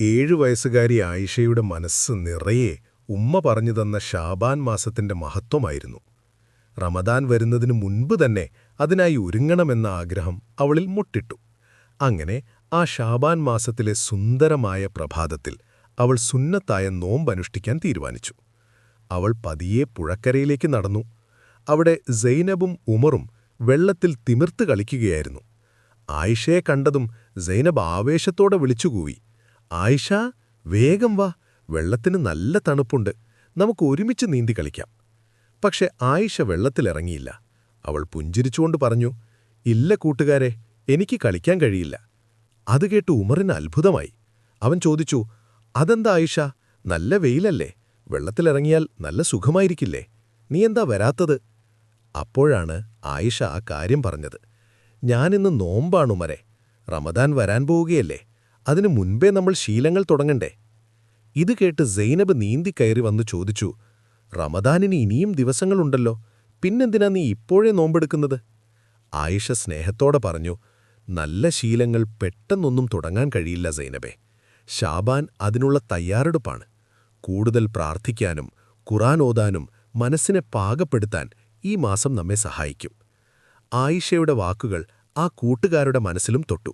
7 വയസ്സുകാരി ആയിഷയുടെ മനസ്സ് നിറയെ ഉമ്മ പറഞ്ഞുതന്ന ഷാബാൻ മാസത്തിന്റെ മഹത്വമായിരുന്നു. റമദാൻ വരുന്നതിനു മുൻപ് തന്നെ അതിനായി ഒരുങ്ങണമെന്ന ആഗ്രഹം അവളിൽ മുട്ടിട്ടു. അങ്ങനെ ആ ഷാബാൻ മാസത്തിലെ സുന്ദരമായ പ്രഭാതത്തിൽ അവൾ സുന്നത്തായ നോമ്പനുഷ്ഠിക്കാൻ തീരുമാനിച്ചു. അവൾ പതിയെ പുഴക്കരയിലേക്ക് നടന്നു. അവിടെ സൈനബും ഉമറും വെള്ളത്തിൽ തിമിർത്ത് കളിക്കുകയായിരുന്നു. ആയിഷയെ കണ്ടതും സൈനബ് ആവേശത്തോടെ വിളിച്ചുകൂവി, "ആയിഷ, വേഗം വാ, വെള്ളത്തിന് നല്ല തണുപ്പുണ്ട്, നമുക്ക് ഒരുമിച്ച് നീന്തി കളിക്കാം." പക്ഷെ ആയിഷ വെള്ളത്തിലിറങ്ങിയില്ല. അവൾ പുഞ്ചിരിച്ചുകൊണ്ട് പറഞ്ഞു, "ഇല്ല കൂട്ടുകാരെ, എനിക്ക് കളിക്കാൻ കഴിയില്ല." അത് കേട്ട് ഉമറിന് അത്ഭുതമായി. അവൻ ചോദിച്ചു, "അതെന്താ ആയിഷ, നല്ല വെയിലല്ലേ, വെള്ളത്തിലിറങ്ങിയാൽ നല്ല സുഖമായിരിക്കില്ലേ, നീ എന്താ വരാത്തത്?" അപ്പോഴാണ് ആയിഷ ആ കാര്യം പറഞ്ഞത്. "ഞാനിന്ന് നോമ്പാണുമരെ, റമദാൻ വരാൻ പോവുകയല്ലേ, അതിനു മുൻപേ നമ്മൾ ശീലങ്ങൾ തുടങ്ങണ്ടേ?" ഇത് കേട്ട് സൈനബ് നീന്തിക്കയറി വന്നു ചോദിച്ചു, "റമദാനിന് ഇനിയും ദിവസങ്ങളുണ്ടല്ലോ, പിന്നെന്തിനാ നീ ഇപ്പോഴേ നോമ്പെടുക്കുന്നത്?" ആയിഷ സ്നേഹത്തോടെ പറഞ്ഞു, "നല്ല ശീലങ്ങൾ പെട്ടെന്നൊന്നും തുടങ്ങാൻ കഴിയില്ല സൈനബേ. ഷാബാൻ അതിനുള്ള തയ്യാറെടുപ്പാണ്. കൂടുതൽ പ്രാർത്ഥിക്കാനും ഖുർആൻ ഓതാനും മനസ്സിനെ പാകപ്പെടുത്താൻ ഈ മാസം നമ്മെ സഹായിക്കും." ആയിഷയുടെ വാക്കുകൾ ആ കൂട്ടുകാരുടെ മനസ്സിലും തൊട്ടു.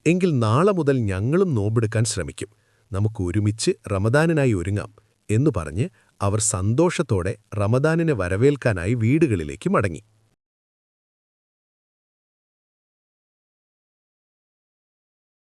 "എങ്കിൽ നാളെ മുതൽ ഞങ്ങളും നോമ്പെടുക്കാൻ ശ്രമിക്കും, നമുക്ക് ഒരുമിച്ച് റമദാനിനായി ഒരുങ്ങാം" എന്നു പറഞ്ഞ് അവർ സന്തോഷത്തോടെ റമദാനിനെ വരവേൽക്കാനായി വീടുകളിലേക്ക് മടങ്ങി.